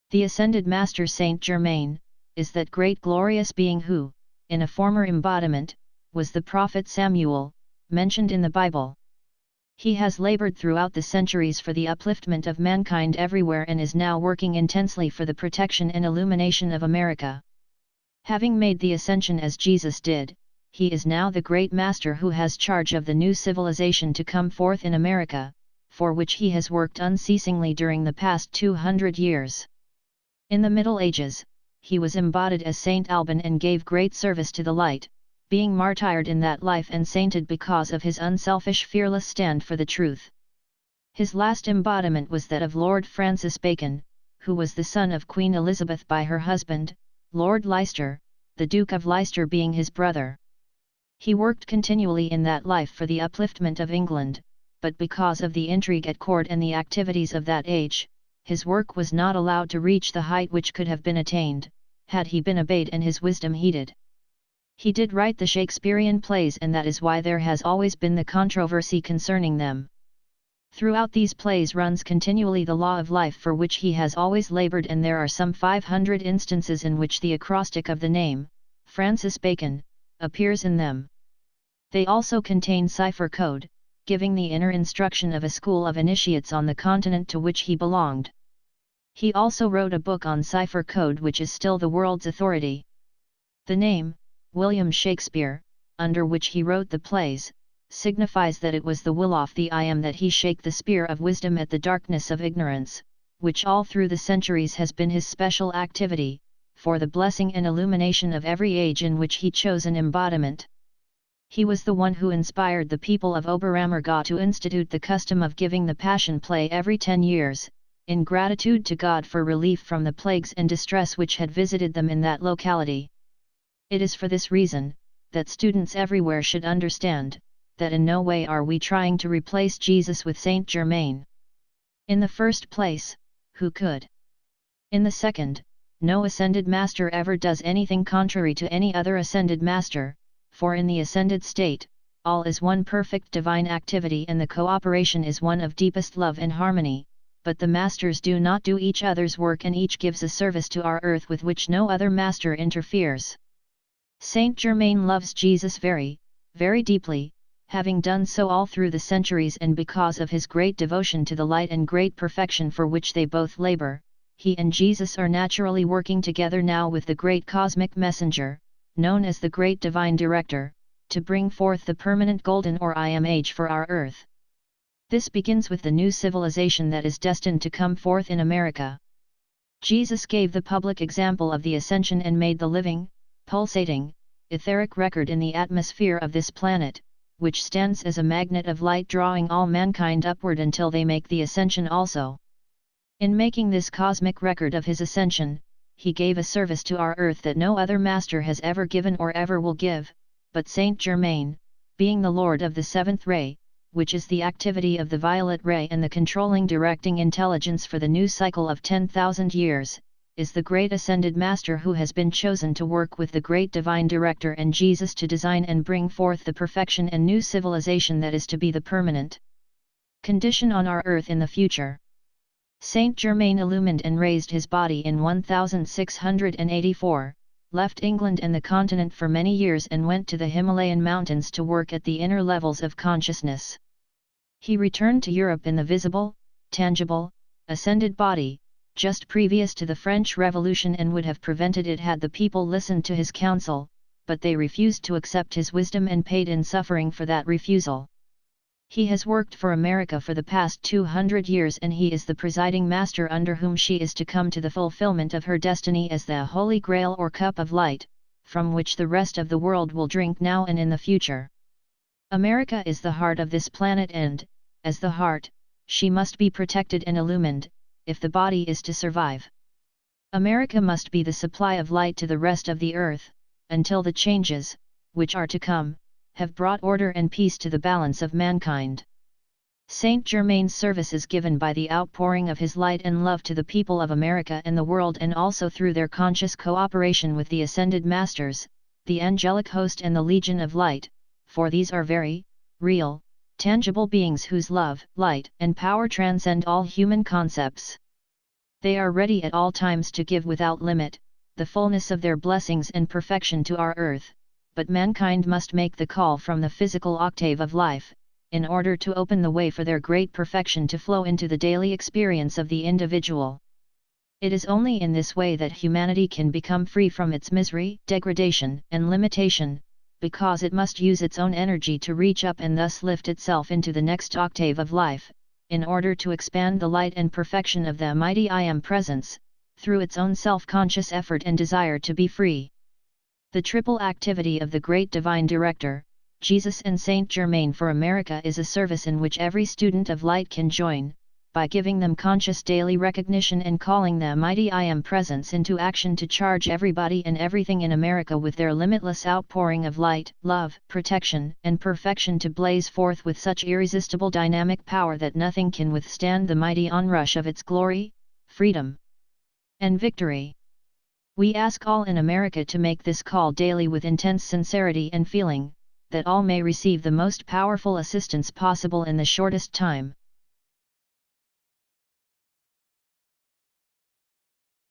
The Ascended Master Saint Germain, is that great glorious being who, in a former embodiment, was the prophet Samuel, mentioned in the Bible. He has labored throughout the centuries for the upliftment of mankind everywhere and is now working intensely for the protection and illumination of America. Having made the ascension as Jesus did, he is now the great master who has charge of the new civilization to come forth in America, for which he has worked unceasingly during the past 200 years. In the Middle Ages, he was embodied as Saint Alban and gave great service to the light, being martyred in that life and sainted because of his unselfish fearless stand for the truth. His last embodiment was that of Lord Francis Bacon, who was the son of Queen Elizabeth by her husband, Lord Leicester, the Duke of Leicester being his brother. He worked continually in that life for the upliftment of England, but because of the intrigue at court and the activities of that age, his work was not allowed to reach the height which could have been attained, had he been obeyed and his wisdom heeded. He did write the Shakespearean plays, and that is why there has always been the controversy concerning them. Throughout these plays runs continually the law of life for which he has always labored, and there are some 500 instances in which the acrostic of the name, Francis Bacon, appears in them. They also contain cipher code, giving the inner instruction of a school of initiates on the continent to which he belonged. He also wrote a book on cipher code which is still the world's authority. The name, William Shakespeare, under which he wrote the plays, signifies that it was the will of the I Am that he shake the spear of wisdom at the darkness of ignorance, which all through the centuries has been his special activity, for the blessing and illumination of every age in which he chose an embodiment. He was the one who inspired the people of Oberammergau to institute the custom of giving the Passion Play every 10 years, in gratitude to God for relief from the plagues and distress which had visited them in that locality. It is for this reason, that students everywhere should understand, that in no way are we trying to replace Jesus with Saint Germain. In the first place, who could? In the second, no ascended master ever does anything contrary to any other ascended master, for in the ascended state, all is one perfect divine activity and the cooperation is one of deepest love and harmony, but the masters do not do each other's work and each gives a service to our earth with which no other master interferes. Saint Germain loves Jesus very, very deeply, having done so all through the centuries, and because of his great devotion to the light and great perfection for which they both labor, he and Jesus are naturally working together now with the great cosmic messenger, known as the Great Divine Director, to bring forth the permanent golden or I Am age for our earth. This begins with the new civilization that is destined to come forth in America. Jesus gave the public example of the ascension and made the living, pulsating, etheric record in the atmosphere of this planet, which stands as a magnet of light drawing all mankind upward until they make the ascension also. In making this cosmic record of his ascension, he gave a service to our earth that no other master has ever given or ever will give, but Saint Germain, being the Lord of the seventh ray, which is the activity of the violet ray and the controlling directing intelligence for the new cycle of 10,000 years, is the great ascended master who has been chosen to work with the great divine director and Jesus to design and bring forth the perfection and new civilization that is to be the permanent condition on our earth in the future. Saint Germain illumined and raised his body in 1684, left England and the continent for many years and went to the Himalayan mountains to work at the inner levels of consciousness. He returned to Europe in the visible, tangible, ascended body, just previous to the French Revolution, and would have prevented it had the people listened to his counsel, but they refused to accept his wisdom and paid in suffering for that refusal. He has worked for America for the past 200 years, and he is the presiding master under whom she is to come to the fulfillment of her destiny as the Holy Grail or cup of light, from which the rest of the world will drink now and in the future. America is the heart of this planet, and, as the heart, she must be protected and illumined, if the body is to survive. America must be the supply of light to the rest of the earth, until the changes, which are to come, have brought order and peace to the balance of mankind. Saint Germain's service is given by the outpouring of his light and love to the people of America and the world, and also through their conscious cooperation with the ascended masters, the angelic host and the Legion of Light, for these are very, real, tangible beings whose love, light, and power transcend all human concepts. They are ready at all times to give without limit, the fullness of their blessings and perfection to our earth, but mankind must make the call from the physical octave of life, in order to open the way for their great perfection to flow into the daily experience of the individual. It is only in this way that humanity can become free from its misery, degradation, and limitation, because it must use its own energy to reach up and thus lift itself into the next octave of life, in order to expand the light and perfection of the mighty I Am Presence, through its own self-conscious effort and desire to be free. The triple activity of the great divine director, Jesus and Saint Germain for America, is a service in which every student of light can join, by giving them conscious daily recognition and calling the mighty I Am Presence into action to charge everybody and everything in America with their limitless outpouring of light, love, protection, and perfection to blaze forth with such irresistible dynamic power that nothing can withstand the mighty onrush of its glory, freedom, and victory. We ask all in America to make this call daily with intense sincerity and feeling, that all may receive the most powerful assistance possible in the shortest time.